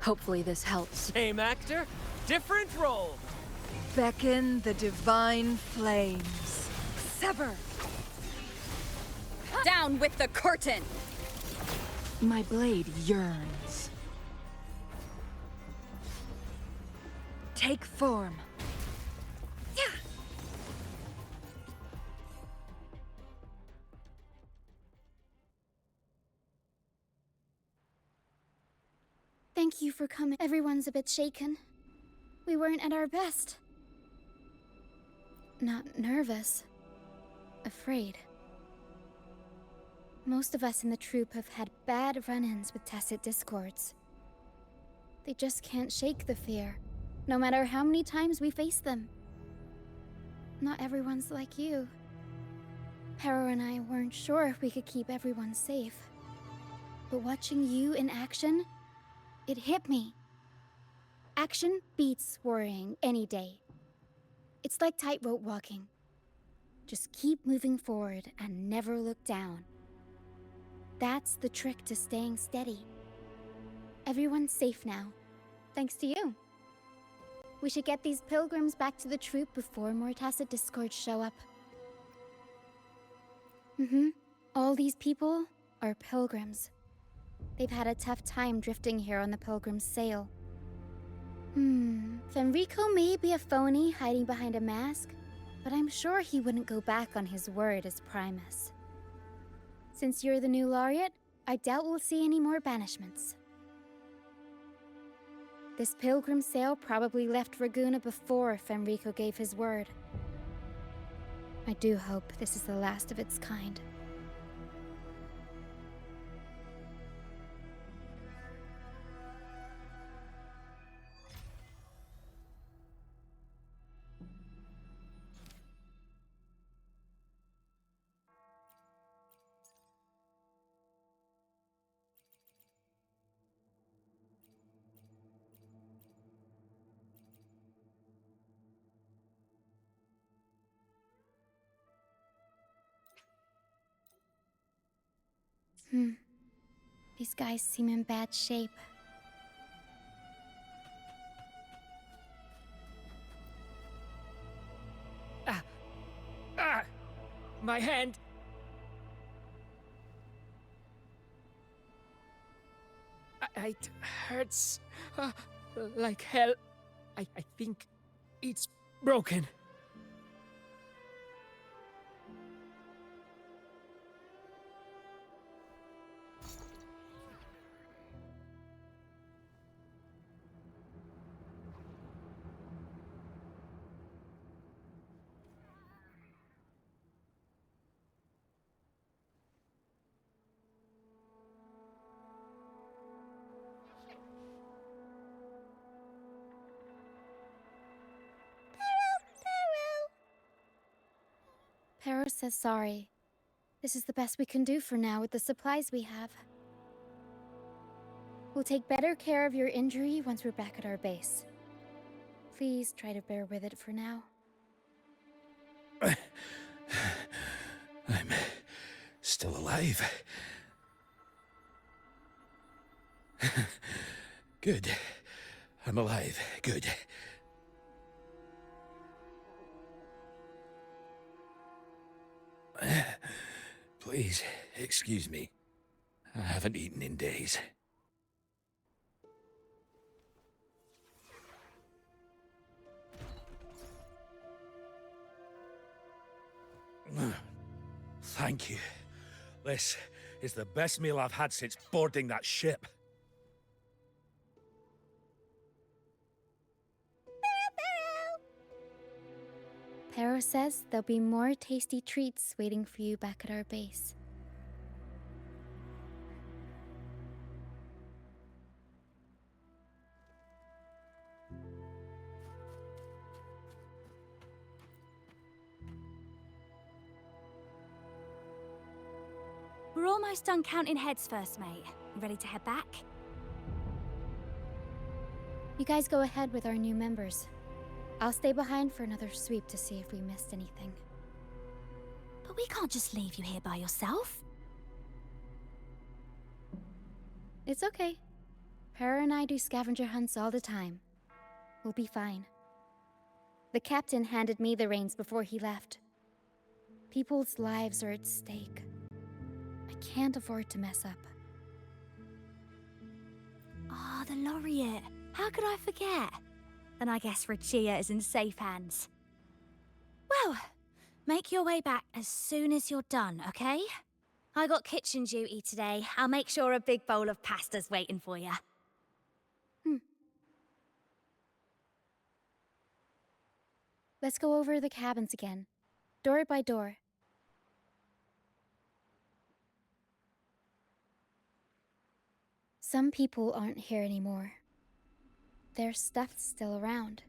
Hopefully this helps. Same actor, different role. Beckon the divine flames. Sever! Down with the curtain! My blade yearns. Take form. Thank you for coming. Everyone's a bit shaken. We weren't at our best. Not nervous. Afraid. Most of us in the troupe have had bad run-ins with Tacit Discords. They just can't shake the fear, no matter how many times we face them. Not everyone's like you. Pero and I weren't sure if we could keep everyone safe. But watching you in action, it hit me. Action beats worrying any day. It's like tightrope walking. Just keep moving forward and never look down. That's the trick to staying steady. Everyone's safe now, thanks to you. We should get these pilgrims back to the troupe before more Tacit Discords show up. All these people are pilgrims. They've had a tough time drifting here on the Pilgrim's Sail. Fenrico may be a phony hiding behind a mask, but I'm sure he wouldn't go back on his word as Primus. Since you're the new laureate, I doubt we'll see any more banishments. This Pilgrim's Sail probably left Raguna before Fenrico gave his word. I do hope this is the last of its kind. These guys seem in bad shape. My hand. It hurts like hell. I think it's broken. Pero says sorry. This is the best we can do for now with the supplies we have. We'll take better care of your injury once we're back at our base. Please try to bear with it for now. I'm still alive. Good. I'm alive. Good. Please, excuse me. I haven't eaten in days. Thank you. This is the best meal I've had since boarding that ship. Pero says there'll be more tasty treats waiting for you back at our base. We're almost done counting heads first, mate. Ready to head back? You guys go ahead with our new members. I'll stay behind for another sweep to see if we missed anything. But we can't just leave you here by yourself. It's okay. Para and I do scavenger hunts all the time. We'll be fine. The captain handed me the reins before he left. People's lives are at stake. I can't afford to mess up. Ah, the laureate. How could I forget? Then I guess Rachia is in safe hands. Well, make your way back as soon as you're done, okay? I got kitchen duty today. I'll make sure a big bowl of pasta's waiting for you. Let's go over the cabins again, door by door. Some people aren't here anymore. Their stuff's still around.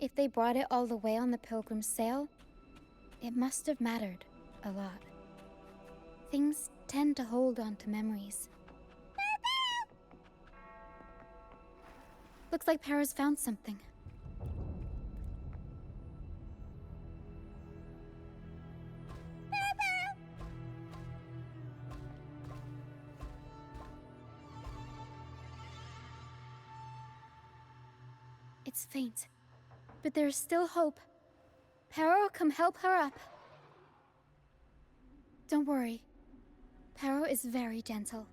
If they brought it all the way on the Pilgrim's sail, it must have mattered a lot. Things tend to hold on to memories. Looks like Para's found something. It's faint, but there's still hope. Para will come help her up. Don't worry. Para is very gentle.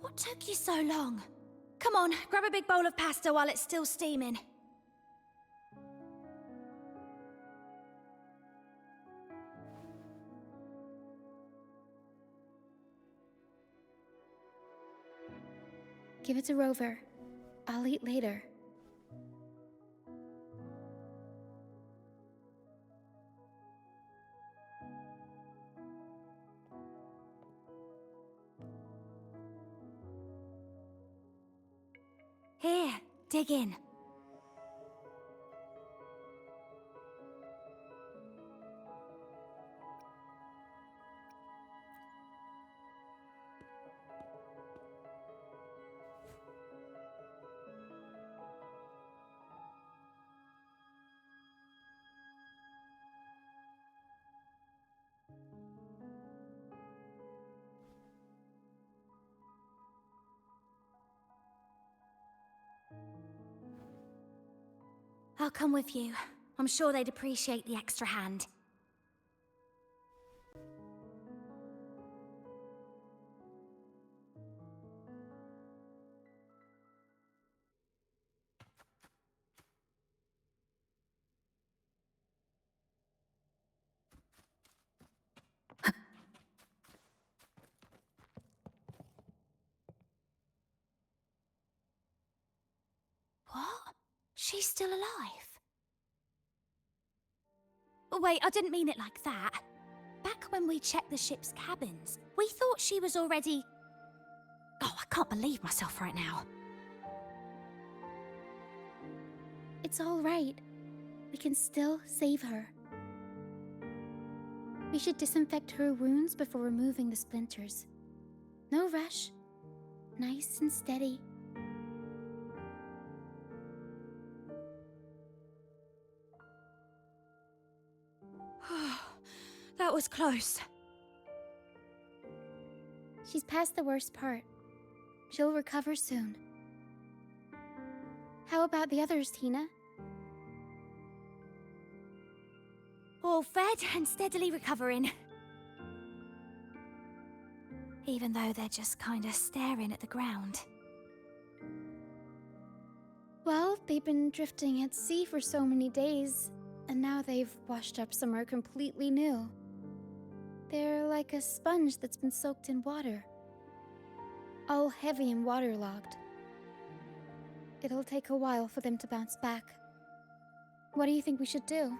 What took you so long? Come on, grab a big bowl of pasta while it's still steaming. Give it to Rover. I'll eat later. Here, dig in. I'll come with you. I'm sure they'd appreciate the extra hand. What? She's still alive? Wait, I didn't mean it like that. Back when we checked the ship's cabins, we thought she was already... Oh, I can't believe myself right now. It's all right. We can still save her. We should disinfect her wounds before removing the splinters. No rush. Nice and steady. That was close. She's past the worst part. She'll recover soon. How about the others, Tina? All fed and steadily recovering. Even though they're just kinda staring at the ground. Well, they've been drifting at sea for so many days, and now they've washed up somewhere completely new. They're like a sponge that's been soaked in water. All heavy and waterlogged. it'll take a while for them to bounce back. What do you think we should do?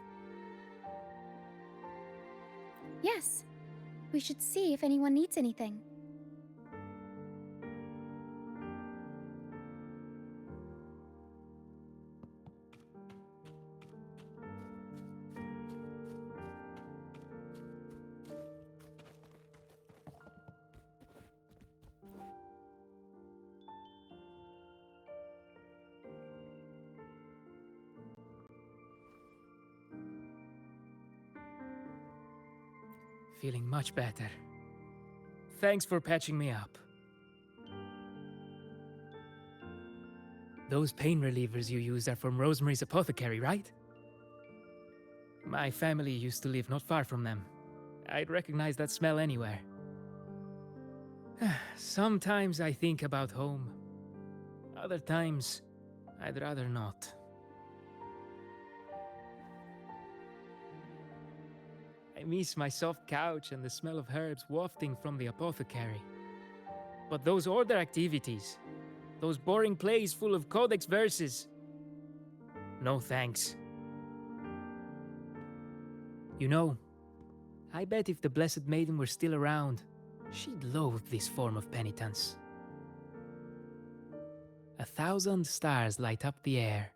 Yes, we should see if anyone needs anything. Feeling much better. Thanks for patching me up. Those pain relievers you used are from Rosemary's Apothecary, right? My family used to live not far from them. I'd recognize that smell anywhere. Sometimes I think about home. Other times, I'd rather not. I miss my soft couch and the smell of herbs wafting from the apothecary. But those order activities, those boring plays full of codex verses, no thanks. You know, I bet if the Blessed Maiden were still around, she'd loathe this form of penitence. 1,000 stars light up the air.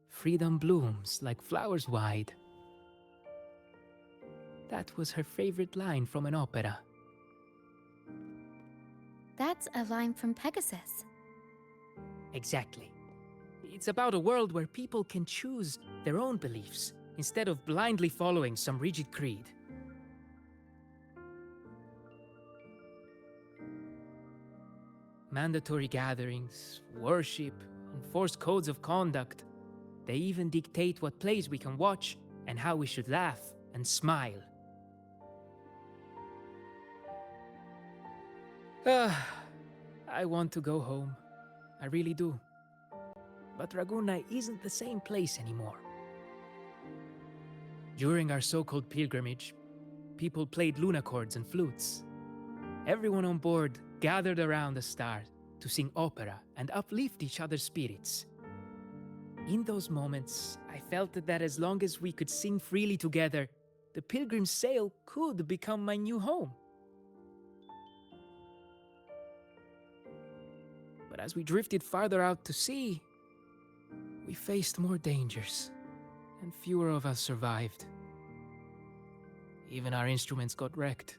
Freedom blooms like flowers wide. That was her favorite line from an opera. That's a line from Pegasus. Exactly. It's about a world where people can choose their own beliefs instead of blindly following some rigid creed. Mandatory gatherings, worship, enforced codes of conduct. They even dictate what plays we can watch and how we should laugh and smile. I want to go home. I really do. But Ragusa isn't the same place anymore. During our so-called pilgrimage, people played lunacords and flutes. Everyone on board gathered around the stars to sing opera and uplift each other's spirits. In those moments, I felt that as long as we could sing freely together, the Pilgrim's Sail could become my new home. But as we drifted farther out to sea, we faced more dangers, and fewer of us survived. Even our instruments got wrecked.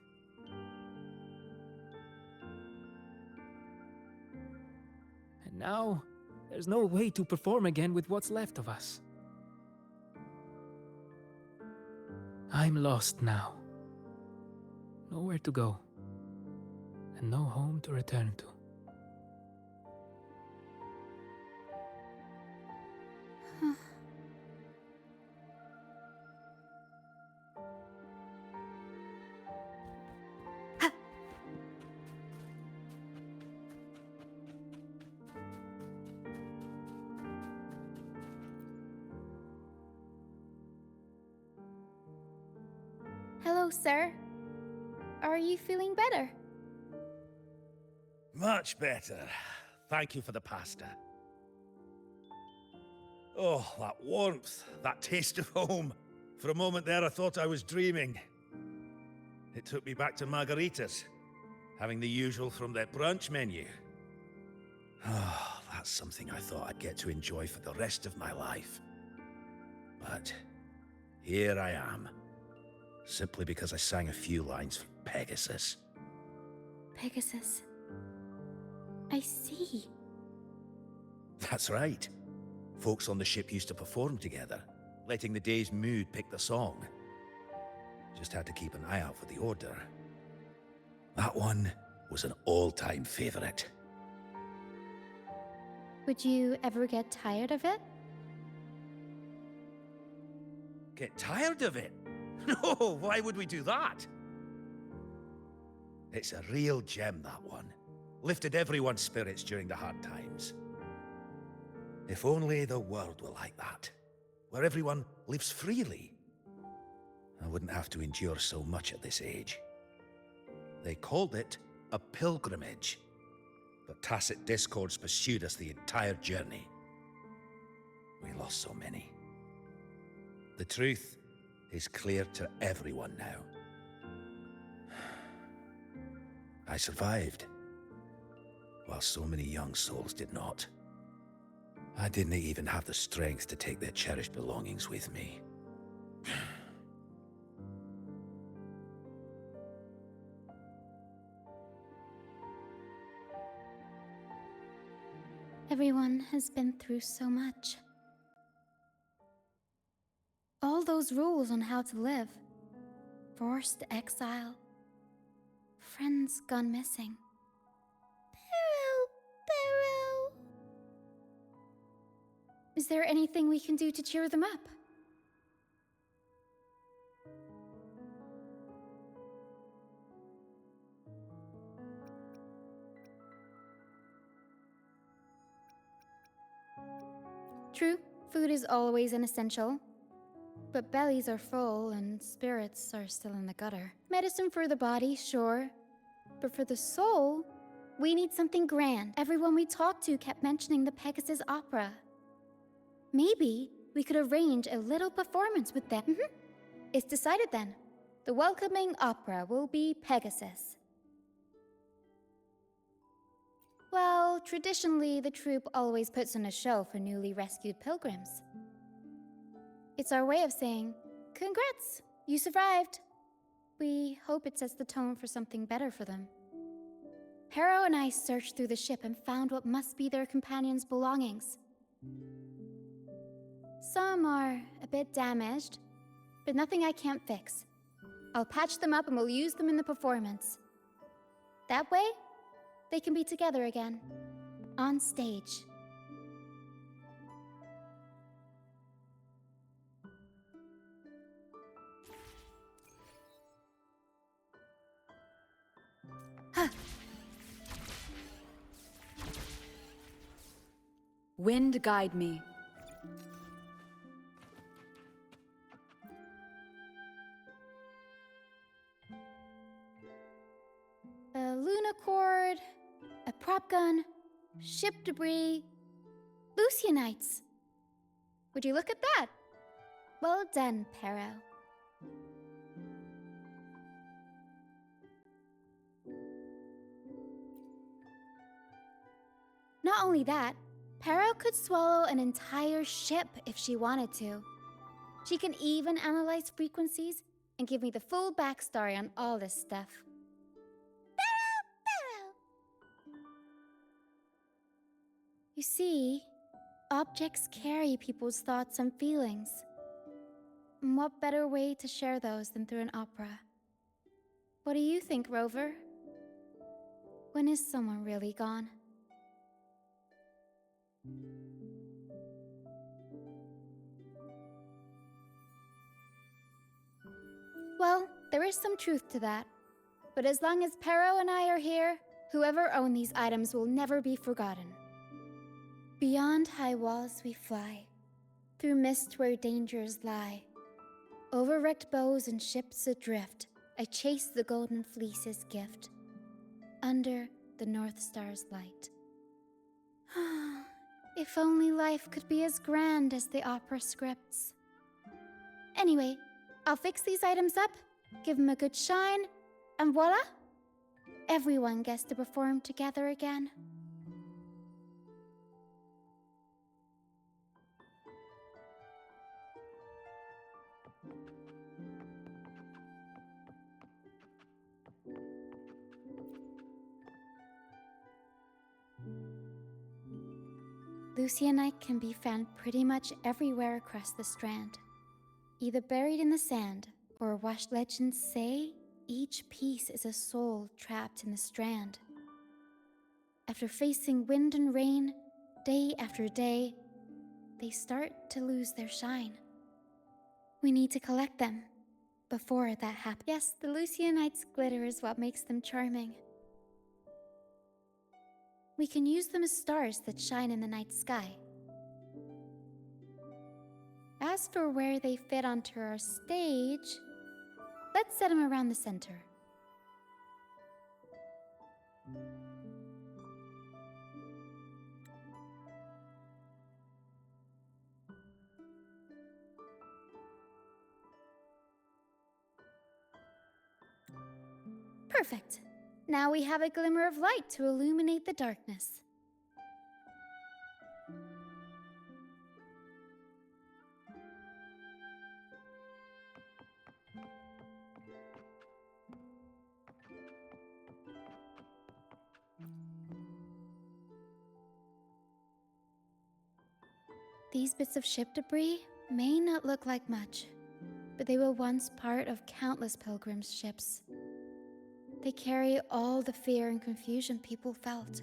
And now, there's no way to perform again with what's left of us. I'm lost now. Nowhere to go, and no home to return to. Hello, sir. Are you feeling better? Much better. Thank you for the pasta. Oh, that warmth, that taste of home. For a moment there, I thought I was dreaming. It took me back to margaritas, having the usual from their brunch menu. Oh, that's something I thought I'd get to enjoy for the rest of my life. But here I am, simply because I sang a few lines for Pegasus. Pegasus. I see. That's right. Folks on the ship used to perform together, letting the day's mood pick the song. Just had to keep an eye out for the order. That one was an all-time favorite. Would you ever get tired of it? Get tired of it? No, why would we do that? It's a real gem, that one. Lifted everyone's spirits during the hard times. If only the world were like that, where everyone lives freely. I wouldn't have to endure so much at this age. They called it a pilgrimage, but Tacit Discords pursued us the entire journey. We lost so many. The truth is clear to everyone now. I survived, while so many young souls did not. I didn't even have the strength to take their cherished belongings with me. Everyone has been through so much. All those rules on how to live. Forced exile. Friends gone missing. Barrow! Is there anything we can do to cheer them up? True, food is always an essential. But bellies are full and spirits are still in the gutter. Medicine for the body, sure. But for the soul, we need something grand. Everyone we talked to kept mentioning the Pegasus Opera. Maybe we could arrange a little performance with them. It's decided then. The welcoming opera will be Pegasus. Well, traditionally, the troupe always puts on a show for newly rescued pilgrims. It's our way of saying, congrats, you survived. We hope it sets the tone for something better for them. Harrow and I searched through the ship and found what must be their companions' belongings. Some are a bit damaged, but nothing I can't fix. I'll patch them up and we'll use them in the performance. That way, they can be together again, on stage. Wind guide me. A lunacord, a prop gun, ship debris, Lucianites. Would you look at that? Well done, Perro. Not only that, Perro could swallow an entire ship if she wanted to. She can even analyze frequencies and give me the full backstory on all this stuff. Perro! You see, objects carry people's thoughts and feelings. And what better way to share those than through an opera? What do you think, Rover? When is someone really gone? Well, there is some truth to that. But as long as Perro and I are here, whoever owned these items will never be forgotten. Beyond high walls we fly, through mist where dangers lie. Over wrecked bows and ships adrift, I chase the golden fleece's gift, under the North Star's light. If only life could be as grand as the opera scripts. Anyway, I'll fix these items up, give them a good shine, and voila! Everyone gets to perform together again. Lucianite can be found pretty much everywhere across the Strand. Either buried in the sand, or washed. Legends say each piece is a soul trapped in the Strand. After facing wind and rain, day after day, they start to lose their shine. We need to collect them before that happens. Yes, the Lucianite's glitter is what makes them charming. We can use them as stars that shine in the night sky. As for where they fit onto our stage, let's set them around the center. Perfect. Now we have a glimmer of light to illuminate the darkness. These bits of ship debris may not look like much, but they were once part of countless pilgrims' ships. They carry all the fear and confusion people felt.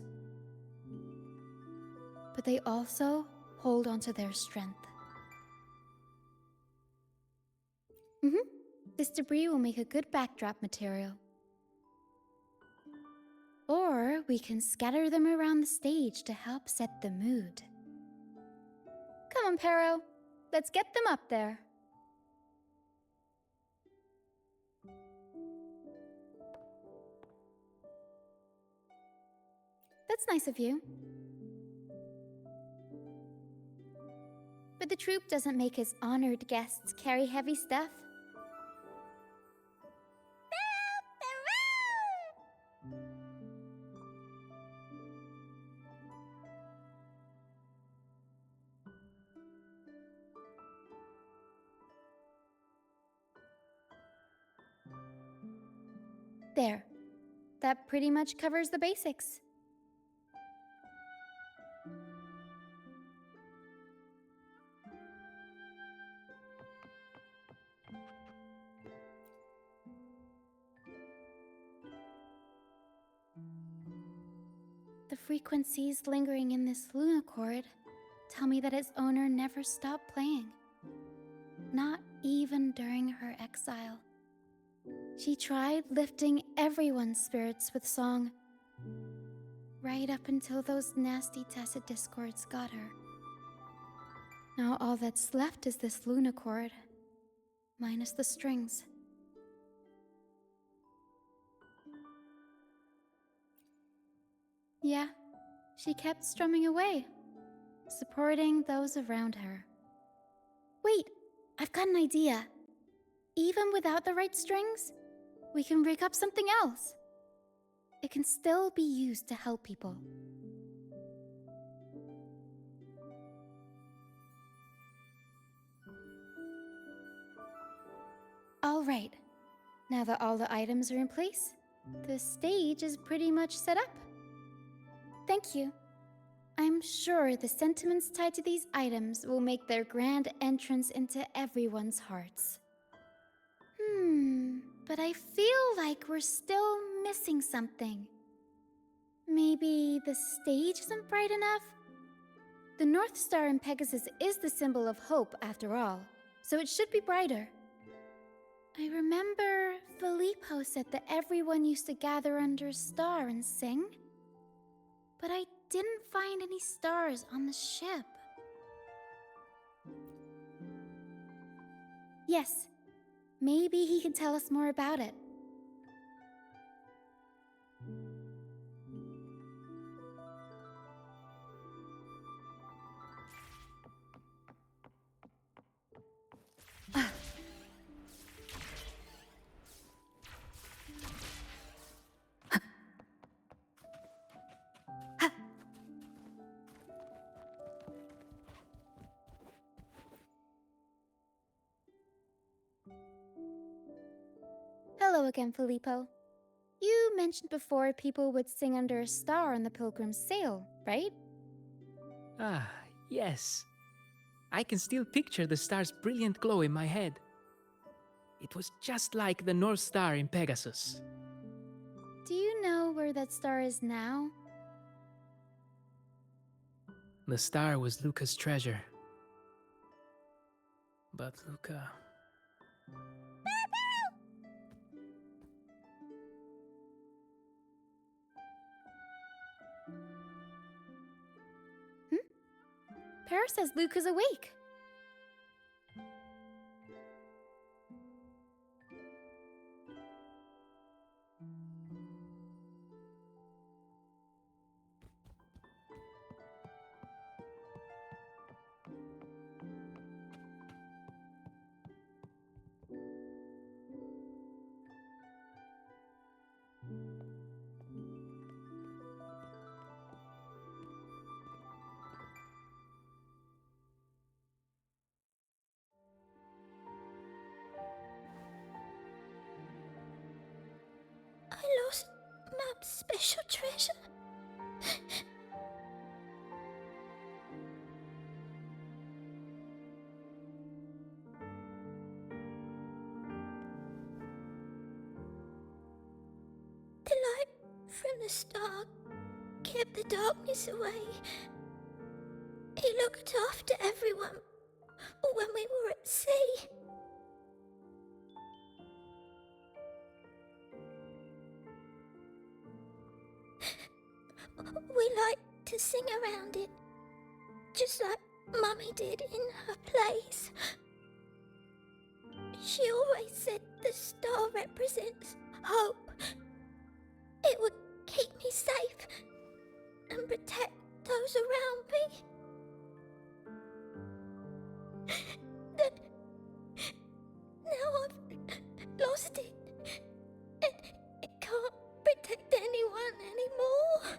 But they also hold onto their strength. This debris will make a good backdrop material. Or we can scatter them around the stage to help set the mood. Come on, Pero. Let's get them up there. That's nice of you. But the troupe doesn't make its honored guests carry heavy stuff. There. That pretty much covers the basics. The frequencies lingering in this Lunacord tell me that its owner never stopped playing. Not even during her exile. She tried lifting everyone's spirits with song, right up until those nasty Tacet Discords got her. Now all that's left is this Lunacord, minus the strings. Yeah, she kept strumming away, supporting those around her. Wait, I've got an idea. Even without the right strings, we can rig up something else. It can still be used to help people. All right, now that all the items are in place, the stage is pretty much set up. Thank you. I'm sure the sentiments tied to these items will make their grand entrance into everyone's hearts. But I feel like we're still missing something. Maybe the stage isn't bright enough? The North Star in Pegasus is the symbol of hope, after all, so it should be brighter. I remember Filippo said that everyone used to gather under a star and sing, but I didn't find any stars on the ship. Yes. Maybe he can tell us more about it. Hello again, Filippo. You mentioned before people would sing under a star on the Pilgrim's sail, right? Ah, yes. I can still picture the star's brilliant glow in my head. It was just like the North Star in Pegasus. Do you know where that star is now? The star was Luca's treasure. But Luca... Paris says Luke is awake. Mum's special treasure. The light from the star kept the darkness away. He looked after everyone when we were at sea. We like to sing around it, just like Mummy did in her plays. She always said the star represents hope. It would keep me safe and protect those around me. Now I've lost it, and it can't protect anyone anymore.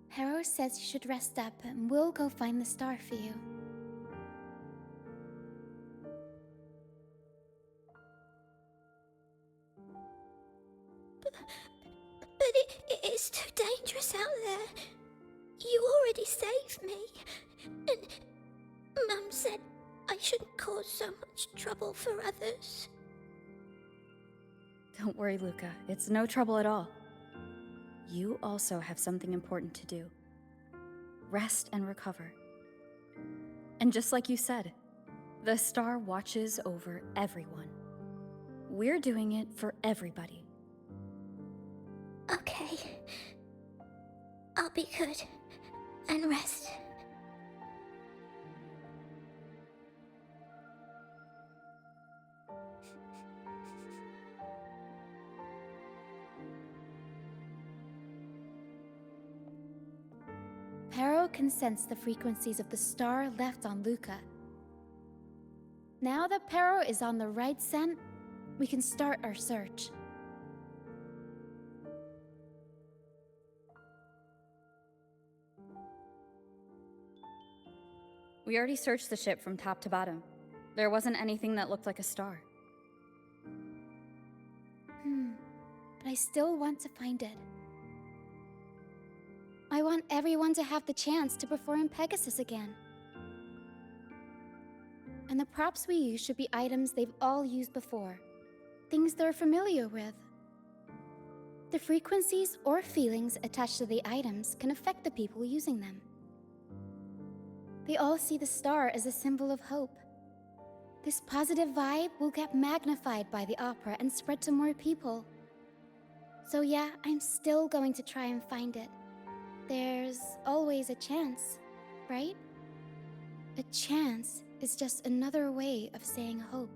Harrow says you should rest up and we'll go find the star for you. But it is too dangerous out there. You already saved me. And Mum said I shouldn't cause so much trouble for others. Don't worry, Luca. It's no trouble at all. You also have something important to do. Rest and recover. And just like you said, the star watches over everyone. We're doing it for everybody. Okay. I'll be good and rest. Harrow can sense the frequencies of the star left on Luca. Now that Perro is on the right scent, we can start our search. We already searched the ship from top to bottom. There wasn't anything that looked like a star. But I still want to find it. I want everyone to have the chance to perform Pegasus again. And the props we use should be items they've all used before. Things they're familiar with. The frequencies or feelings attached to the items can affect the people using them. They all see the star as a symbol of hope. This positive vibe will get magnified by the opera and spread to more people. So yeah, I'm still going to try and find it. There's always a chance, right? A chance is just another way of saying hope.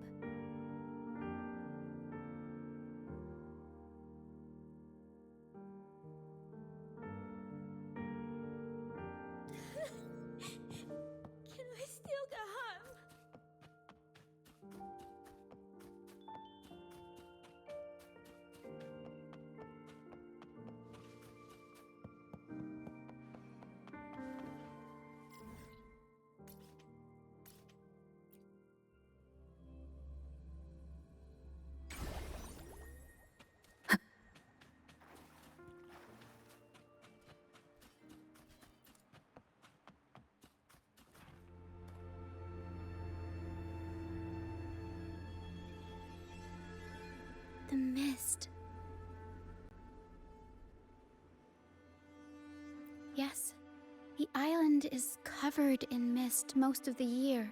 Can I still go home? The mist. Yes, the island is covered in mist most of the year.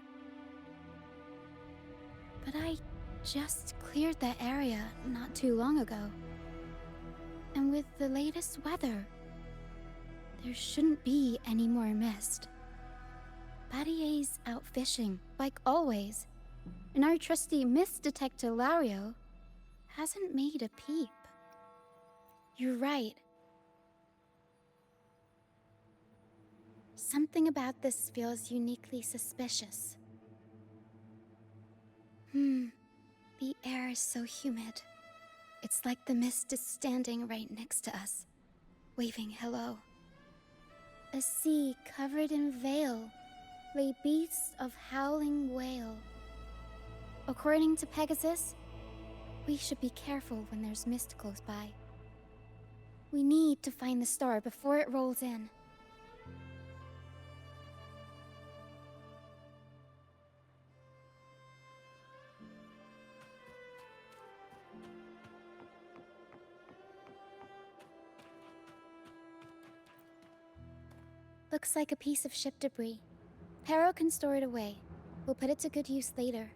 But I just cleared that area not too long ago. And with the latest weather, there shouldn't be any more mist. Battier's out fishing, like always, and our trusty mist detector Lario hasn't made a peep. You're right. Something about this feels uniquely suspicious. The air is so humid. It's like the mist is standing right next to us, waving hello. A sea covered in veil lay beasts of howling wail. According to Pegasus, we should be careful when there's mist close by. We need to find the star before it rolls in. Looks like a piece of ship debris. Pero can store it away. We'll put it to good use later.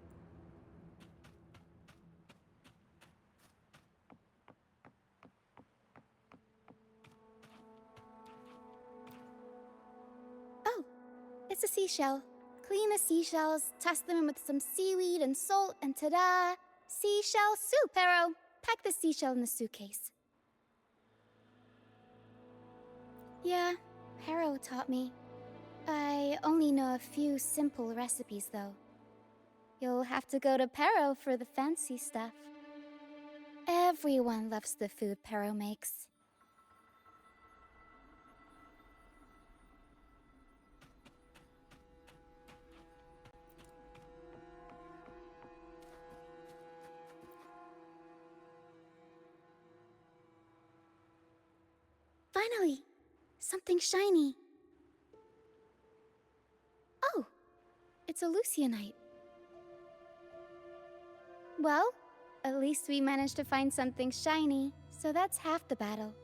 Oh, it's a seashell. Clean the seashells, toss them in with some seaweed and salt, and ta-da! Seashell soup, Pero! Pack the seashell in the suitcase. Yeah, Pero taught me. I only know a few simple recipes, though. You'll have to go to Pero for the fancy stuff. Everyone loves the food Pero makes. Finally! Something shiny. Oh, it's a Lucianite. Well, at least we managed to find something shiny, so that's half the battle.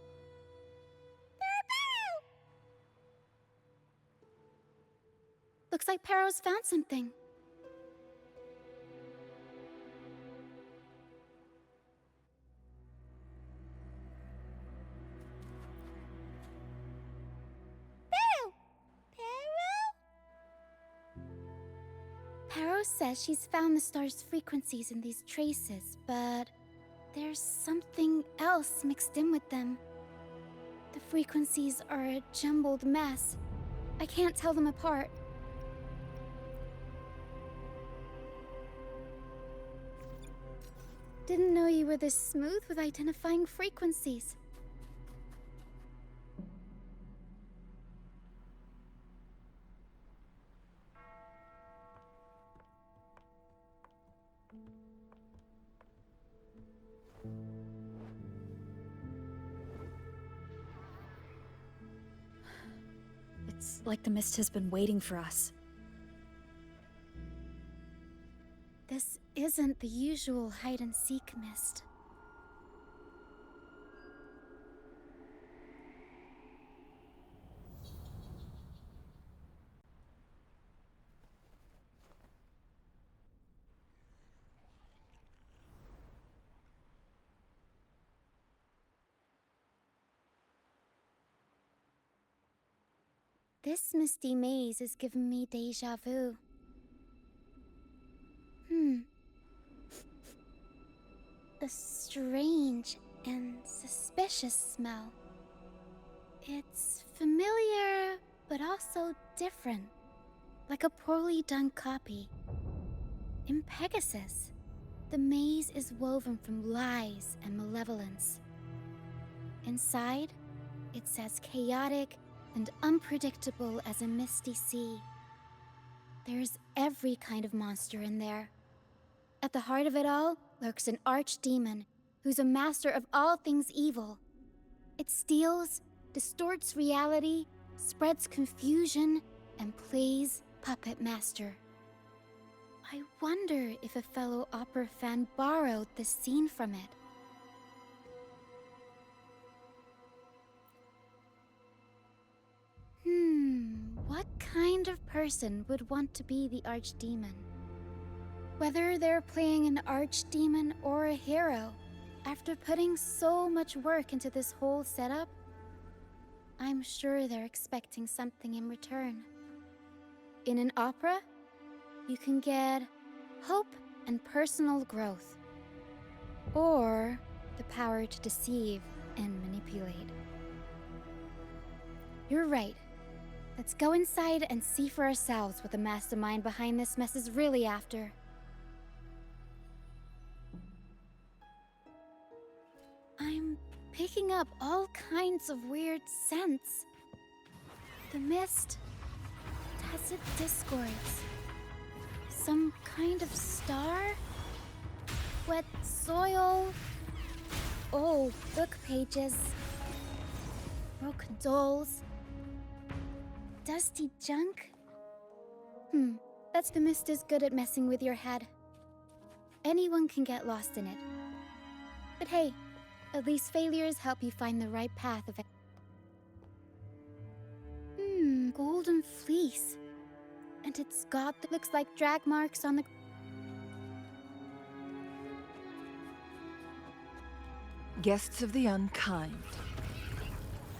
Looks like Pero's found something. Pero says she's found the star's frequencies in these traces, but there's something else mixed in with them. The frequencies are a jumbled mess. I can't tell them apart. Didn't know you were this smooth with identifying frequencies. It's like the mist has been waiting for us. This isn't the usual hide-and-seek mist. This misty maze is giving me déjà vu. A strange and suspicious smell. It's familiar, but also different. Like a poorly done copy. In Pegasus, the maze is woven from lies and malevolence. Inside, it's as chaotic and unpredictable as a misty sea. There's every kind of monster in there. At the heart of it all lurks an archdemon who's a master of all things evil. It steals, distorts reality, spreads confusion, and plays puppet master. I wonder if a fellow opera fan borrowed this scene from it. What kind of person would want to be the archdemon? Whether they're playing an archdemon or a hero, after putting so much work into this whole setup, I'm sure they're expecting something in return. In an opera, you can get hope and personal growth, or the power to deceive and manipulate. You're right. Let's go inside and see for ourselves what the mastermind behind this mess is really after. picking up all kinds of weird scents. The mist, tacit discords, some kind of star, wet soil, old book pages, broken dolls, dusty junk. That's the mist is good at messing with your head. Anyone can get lost in it. But hey, at least failures help you find the right path of it. Golden fleece. And it's got looks like drag marks on the... Guests of the unkind.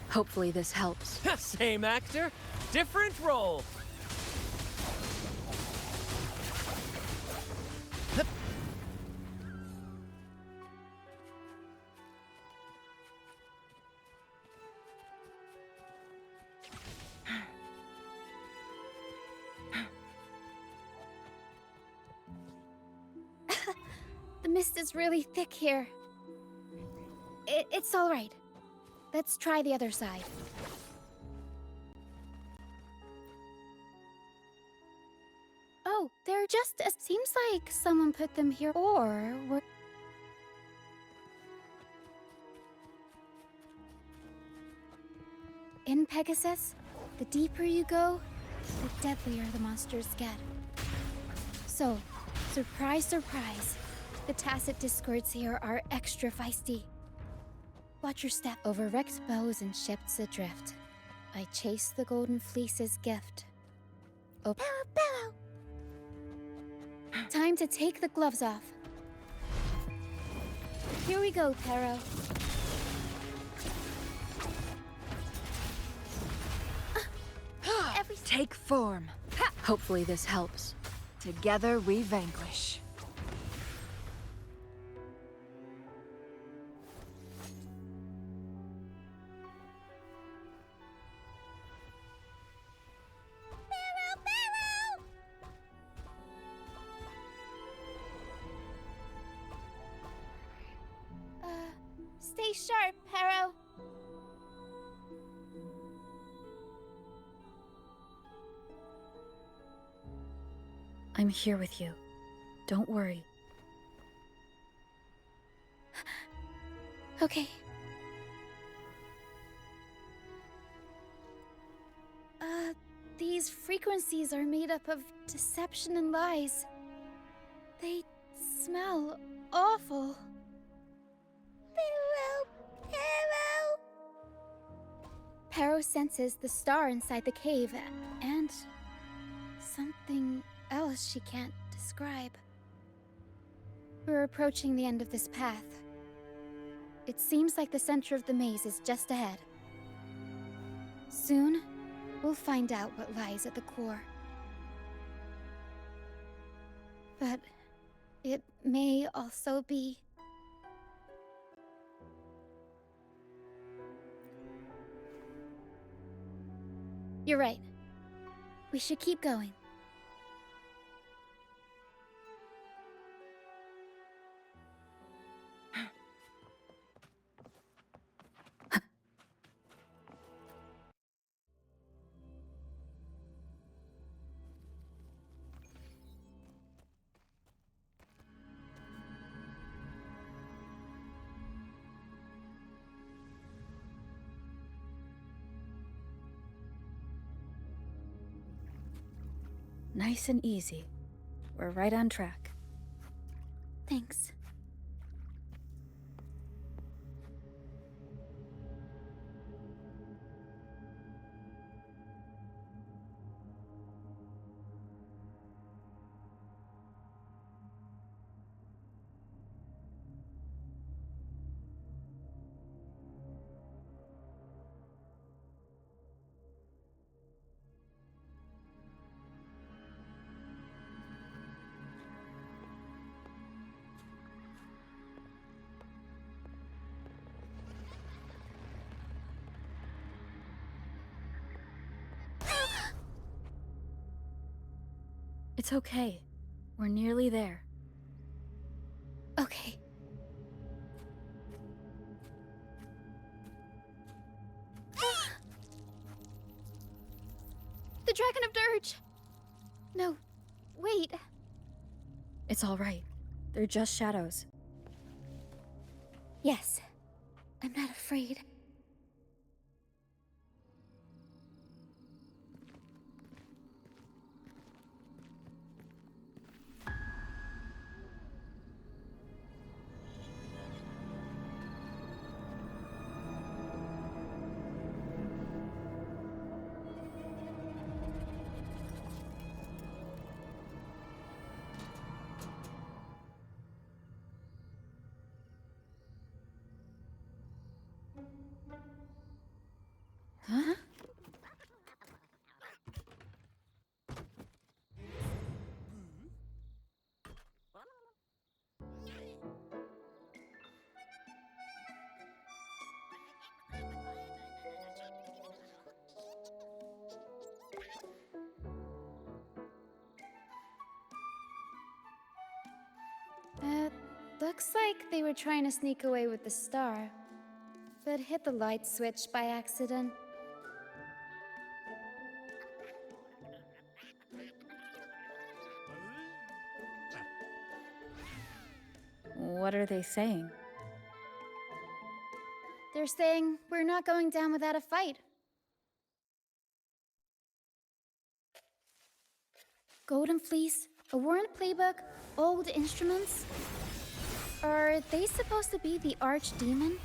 Hopefully this helps. Same actor, different role. The mist is really thick here. It's all right. Let's try the other side. Oh, they're just... Seems like someone put them here, or were... In Pegasus, the deeper you go, the deadlier the monsters get. So, surprise, surprise, the tacit discords here are extra feisty. Watch your step. Over wrecked bows and ships adrift, I chase the golden fleece's gift. Oh, Barrow! Time to take the gloves off. Here we go, Pero. Take form. Hopefully this helps. Together we vanquish. Stay sharp, Pero. I'm here with you. Don't worry. Okay. These frequencies are made up of deception and lies. They smell awful. Pero senses the star inside the cave, and something else she can't describe. We're approaching the end of this path. It seems like the center of the maze is just ahead. Soon, we'll find out what lies at the core. But it may also be... You're right. We should keep going. Nice and easy. We're right on track. Thanks. It's okay. We're nearly there. Okay. Wait. It's all right. They're just shadows. Yes. I'm not afraid. Huh? Looks like they were trying to sneak away with the star, but hit the light switch by accident. What are they saying? They're saying we're not going down without a fight. Golden Fleece, a warrant playbook, old instruments. Are they supposed to be the archdemon?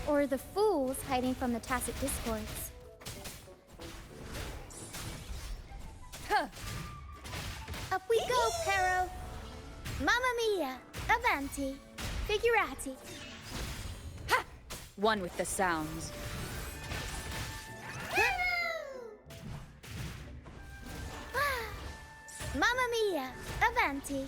Or the fools hiding from the Tacit Discords? Huh. Up we go, Pero! Mamma mia! Avanti! Figurati! One with the sounds. Mamma mia! Avanti!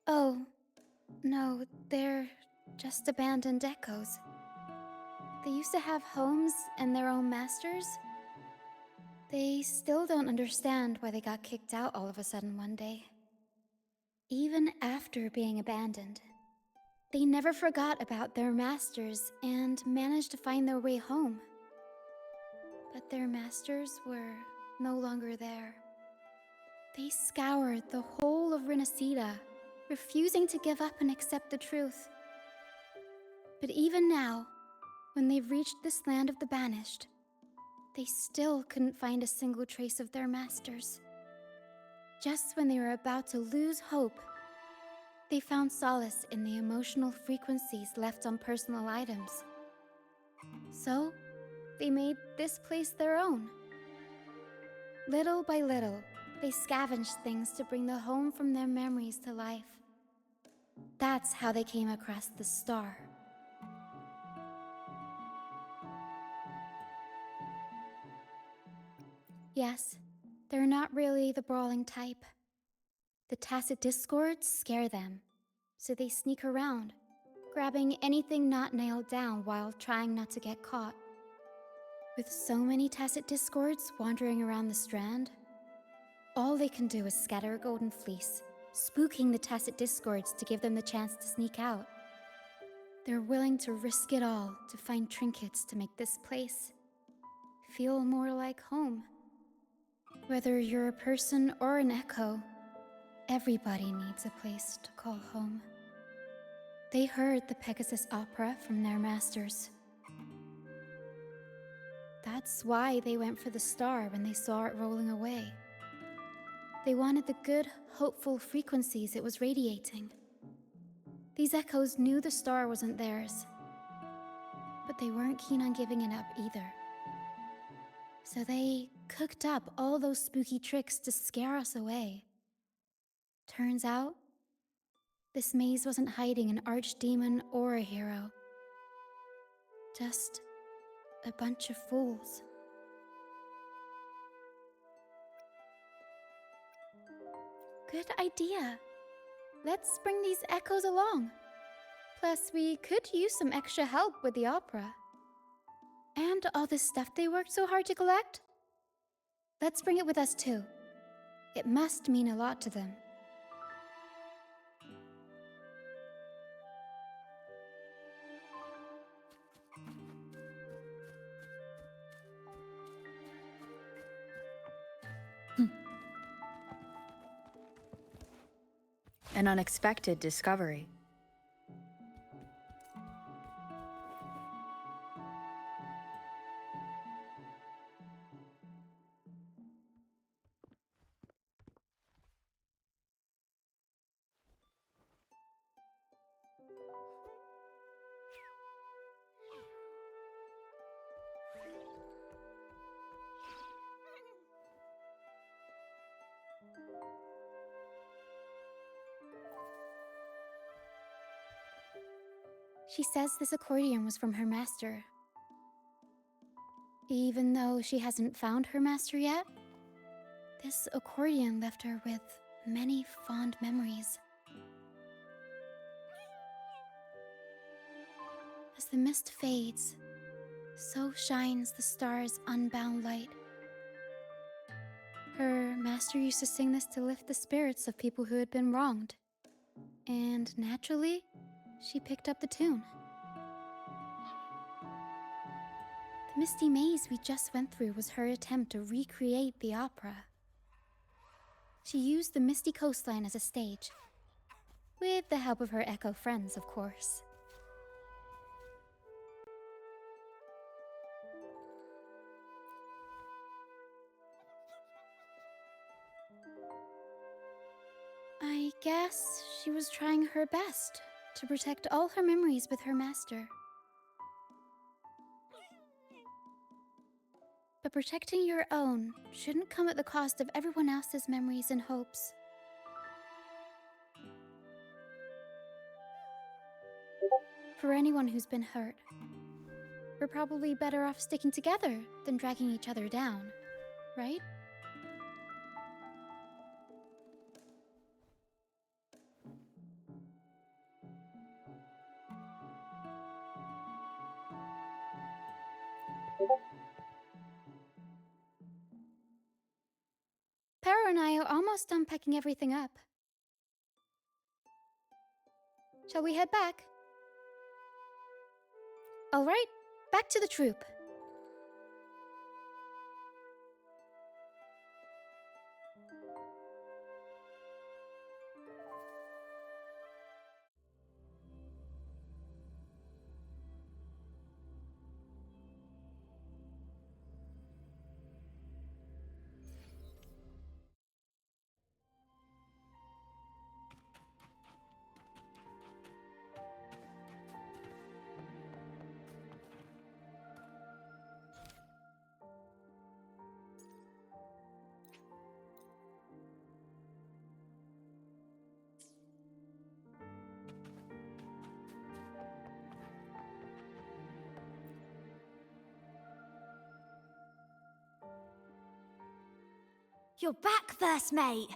Oh, no, they're just abandoned echoes. They used to have homes and their own masters. They still don't understand why they got kicked out all of a sudden one day. Even after being abandoned, they never forgot about their masters and managed to find their way home. But their masters were no longer there. They scoured the whole of Renacida, refusing to give up and accept the truth. But even now, when they've reached this land of the banished, they still couldn't find a single trace of their masters. Just when they were about to lose hope, they found solace in the emotional frequencies left on personal items. So, they made this place their own. Little by little, they scavenged things to bring the home from their memories to life. That's how they came across the star. Yes, they're not really the brawling type. The Tacit Discords scare them, so they sneak around, grabbing anything not nailed down while trying not to get caught. With so many Tacit Discords wandering around the Strand, all they can do is scatter a Golden Fleece, spooking the Tacit Discords to give them the chance to sneak out. They're willing to risk it all to find trinkets to make this place feel more like home. Whether you're a person or an echo, everybody needs a place to call home. They heard the Pegasus Opera from their masters. That's why they went for the star when they saw it rolling away. They wanted the good, hopeful frequencies it was radiating. These echoes knew the star wasn't theirs, but they weren't keen on giving it up either. So they cooked up all those spooky tricks to scare us away. Turns out, this maze wasn't hiding an archdemon or a hero. Just a bunch of fools. Good idea. Let's bring these echoes along. Plus, we could use some extra help with the opera. And all this stuff they worked so hard to collect? Let's bring it with us too. It must mean a lot to them. An unexpected discovery. She says this accordion was from her master. Even though she hasn't found her master yet, this accordion left her with many fond memories. As the mist fades, so shines the star's unbound light. Her master used to sing this to lift the spirits of people who had been wronged. And naturally, she picked up the tune. The misty maze we just went through was her attempt to recreate the opera. She used the misty coastline as a stage, with the help of her echo friends, of course. I guess she was trying her best to protect all her memories with her master. But protecting your own shouldn't come at the cost of everyone else's memories and hopes. For anyone who's been hurt, we're probably better off sticking together than dragging each other down, right? Pero and I are almost done packing everything up. Shall we head back? All right, back to the troop. You're back, first mate.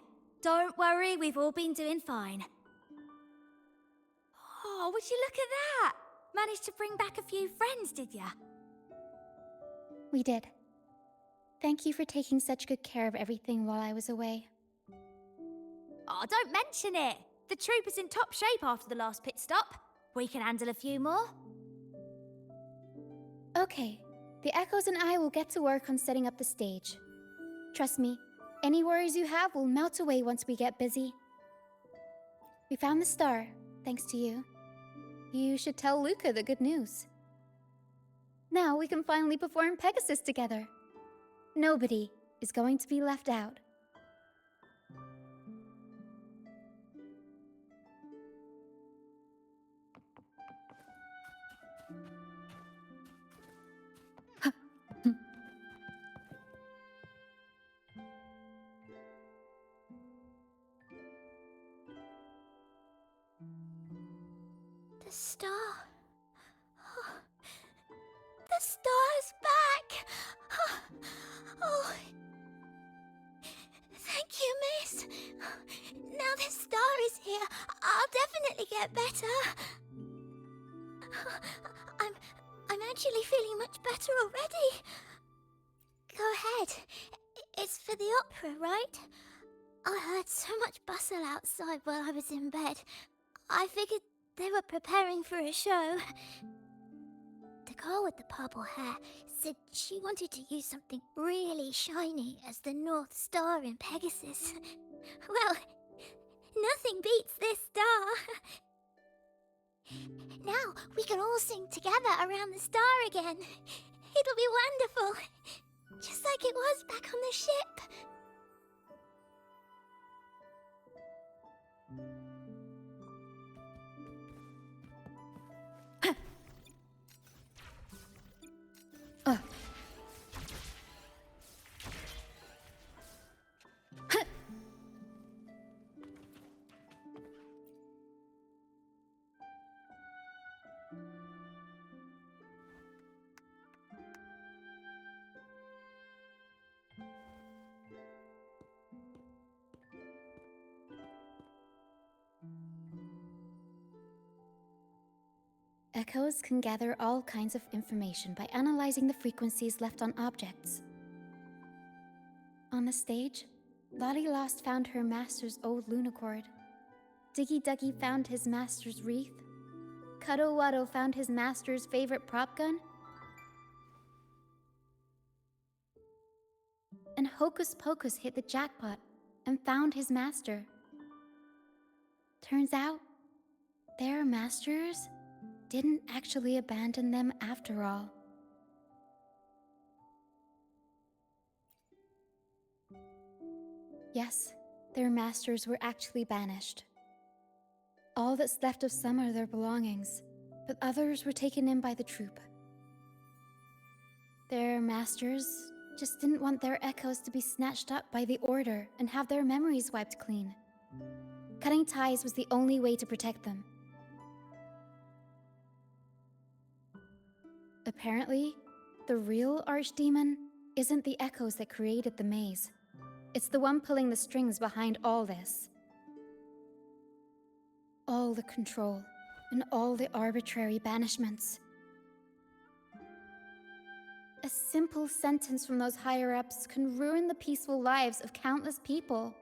Don't worry, we've all been doing fine. Oh, would you look at that? Managed to bring back a few friends, did ya? We did. Thank you for taking such good care of everything while I was away. Oh, don't mention it. The troop is in top shape after the last pit stop. We can handle a few more. Okay, the Echoes and I will get to work on setting up the stage. Trust me, any worries you have will melt away once we get busy. We found the star, thanks to you. You should tell Luca the good news. Now we can finally perform Pegasus together. Nobody is going to be left out. star. Oh, the star's back! Oh, thank you, miss. Now this star is here, I'll definitely get better. I'm actually feeling much better already. Go ahead. It's for the opera, right? I heard so much bustle outside while I was in bed. I figured they were preparing for a show. The girl with the purple hair said she wanted to use something really shiny as the North Star in Pegasus. Well, nothing beats this star. Now we can all sing together around the star again. It'll be wonderful. Just like it was back on the ship. Echoes can gather all kinds of information by analyzing the frequencies left on objects. On the stage, Lottie Lost found her master's old lunacord. Diggy Duggy found his master's wreath. Cuddle Waddle found his master's favorite prop gun. And Hocus Pocus hit the jackpot and found his master. Turns out, their masters didn't actually abandon them after all. Yes, their masters were actually banished. All that's left of some are their belongings, but others were taken in by the troop. Their masters just didn't want their echoes to be snatched up by the Order and have their memories wiped clean. Cutting ties was the only way to protect them. Apparently, the real Archdemon isn't the echoes that created the maze. It's the one pulling the strings behind all this. All the control, and all the arbitrary banishments. A simple sentence from those higher-ups can ruin the peaceful lives of countless people.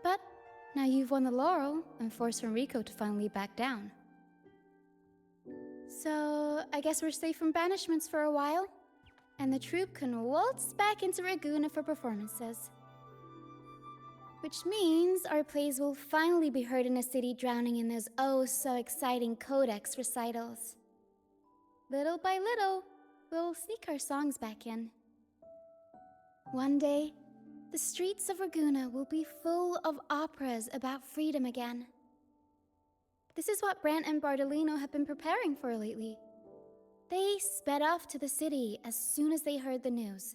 But now you've won the laurel and forced Enrico to finally back down. So, I guess we're safe from banishments for a while, and the troupe can waltz back into Ragusa for performances. Which means our plays will finally be heard in a city drowning in those oh-so-exciting codex recitals. Little by little, we'll sneak our songs back in. One day, the streets of Ragusa will be full of operas about freedom again. This is what Brant and Bardolino have been preparing for lately. They sped off to the city as soon as they heard the news.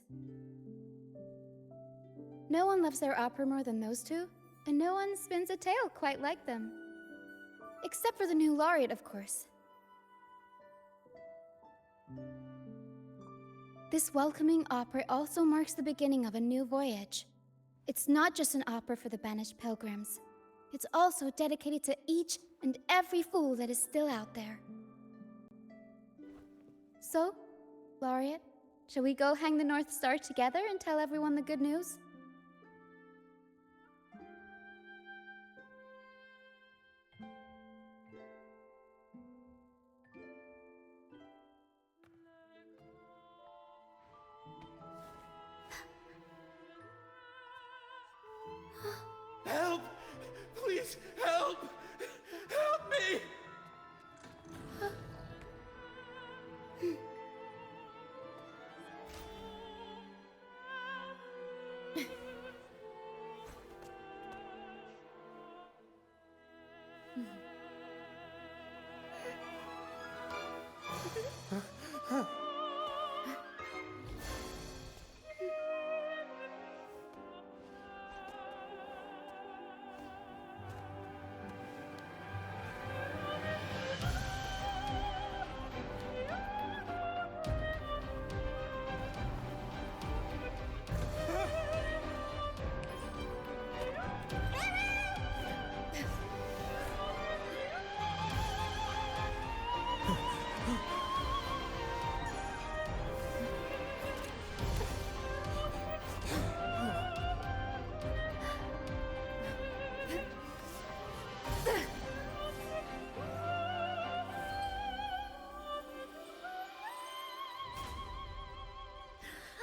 No one loves their opera more than those two, and no one spins a tale quite like them. Except for the new laureate, of course. This welcoming opera also marks the beginning of a new voyage. It's not just an opera for the banished pilgrims. It's also dedicated to each and every fool that is still out there. So, Laureate, shall we go hang the North Star together and tell everyone the good news? Help! Please, help! Help me!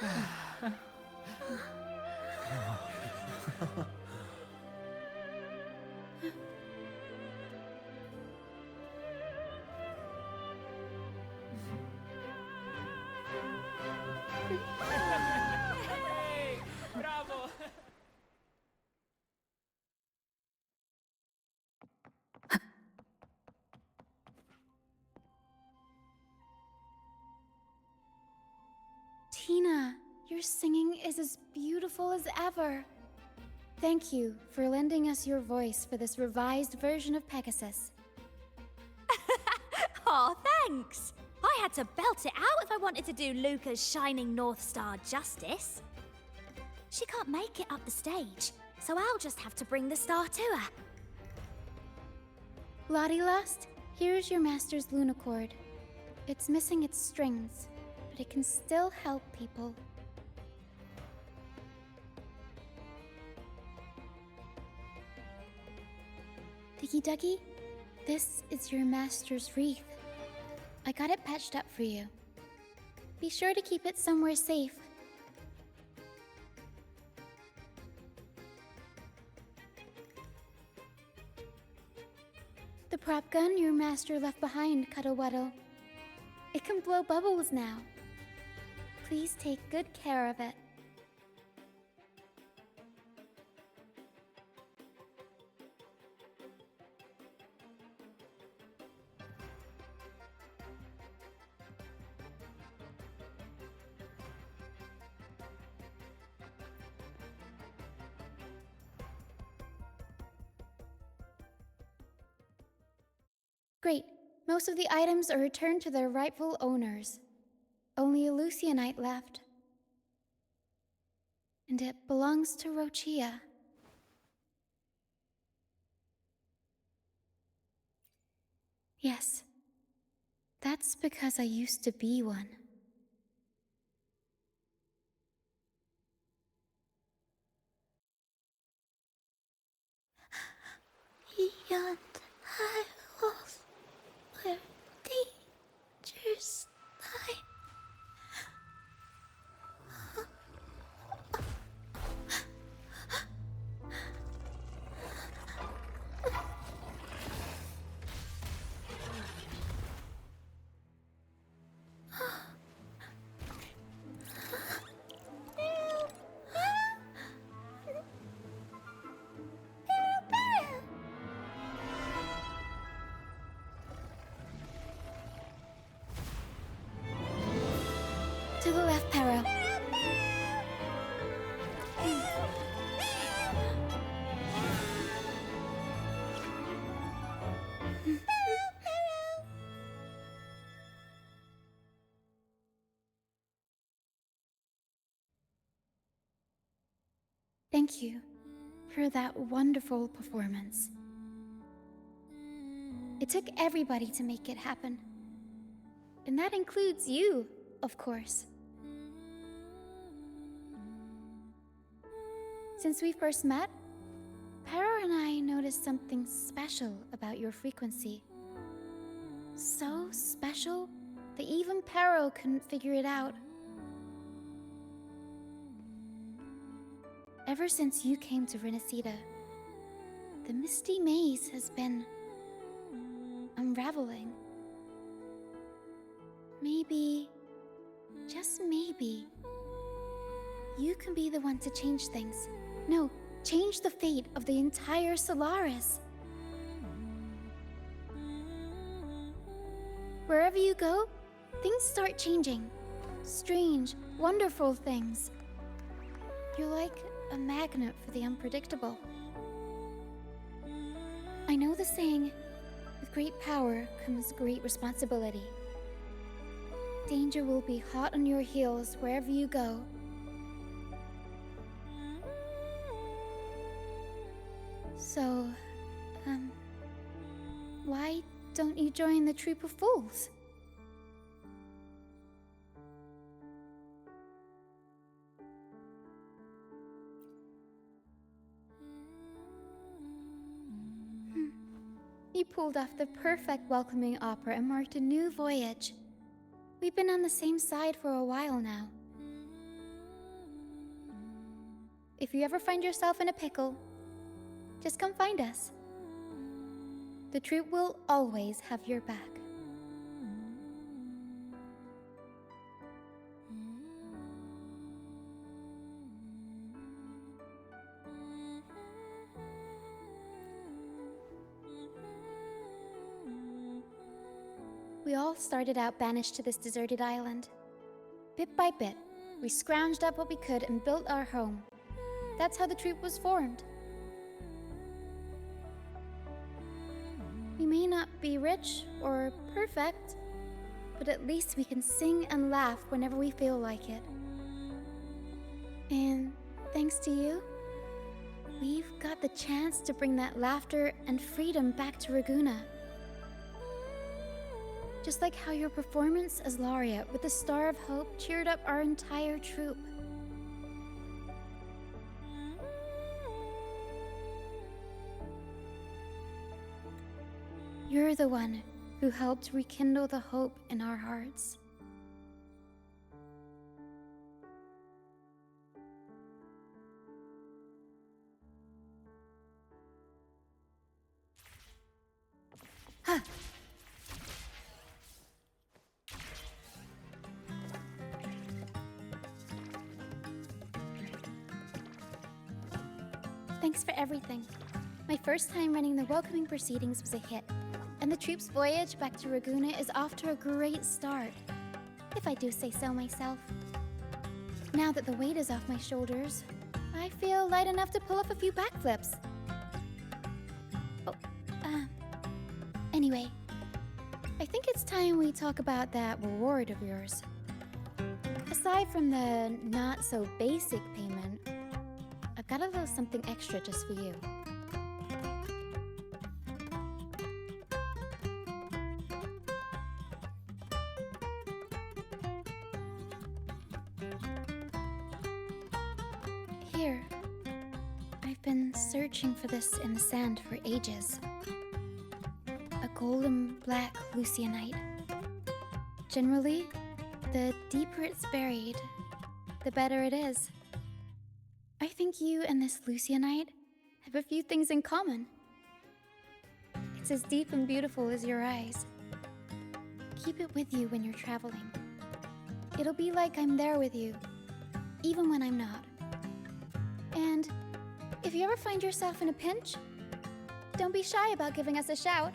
Hey, bravo! Tina, your singing is as beautiful as ever. Thank you for lending us your voice for this revised version of Pegasus. Aw, thanks! I had to belt it out if I wanted to do Luca's Shining North Star justice. She can't make it up the stage, so I'll just have to bring the star to her. Lottie Lost, here's your master's Lunacord. It's missing its strings, but it can still help people. Diggy Duggy, this is your master's wreath. I got it patched up for you. Be sure to keep it somewhere safe. The prop gun your master left behind, Cuddlewaddle. It can blow bubbles now. Please take good care of it. Great. Most of the items are returned to their rightful owners. Only a Lucianite left. And it belongs to Rochia. Yes. That's because I used to be one. Beyond high walls, where dangers lie. To the left, Pero. Thank you for that wonderful performance. It took everybody to make it happen. And that includes you, of course. Since we first met, Pero and I noticed something special about your frequency. So special that even Pero couldn't figure it out. Ever since you came to Renacida, the Misty Maze has been unraveling. Maybe, just maybe, you can be the one to change things. No, change the fate of the entire Solaris. Wherever you go, things start changing. Strange, wonderful things. You're like a magnet for the unpredictable. I know the saying, with great power comes great responsibility. Danger will be hot on your heels wherever you go. So, why don't you join the Troop of Fools? You pulled off the perfect welcoming opera and marked a new voyage. We've been on the same side for a while now. if you ever find yourself in a pickle, just come find us. The troop will always have your back. We all started out banished to this deserted island. Bit by bit, we scrounged up what we could and built our home. That's how the troop was formed. We may not be rich or perfect, but at least we can sing and laugh whenever we feel like it. And thanks to you, we've got the chance to bring that laughter and freedom back to Raguna. Just like how your performance as Laureate with the Star of Hope cheered up our entire troop. You're the one who helped rekindle the hope in our hearts. Huh. Thanks for everything. My first time running the welcoming proceedings was a hit, and the troop's voyage back to Raguna is off to a great start, if I do say so myself. Now that the weight is off my shoulders, I feel light enough to pull off a few backflips. Anyway, I think it's time we talk about that reward of yours. Aside from the not-so-basic payment, I've got a little something extra just for you. Here. I've been searching for this in the sand for ages. A golden black Lucianite. Generally, the deeper it's buried, the better it is. I think you and this Lucianite have a few things in common. It's as deep and beautiful as your eyes. Keep it with you when you're traveling. It'll be like I'm there with you, even when I'm not. And if you ever find yourself in a pinch, don't be shy about giving us a shout.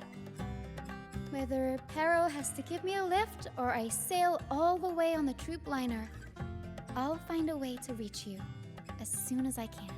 Whether Pero has to give me a lift or I sail all the way on the troop liner, I'll find a way to reach you as soon as I can.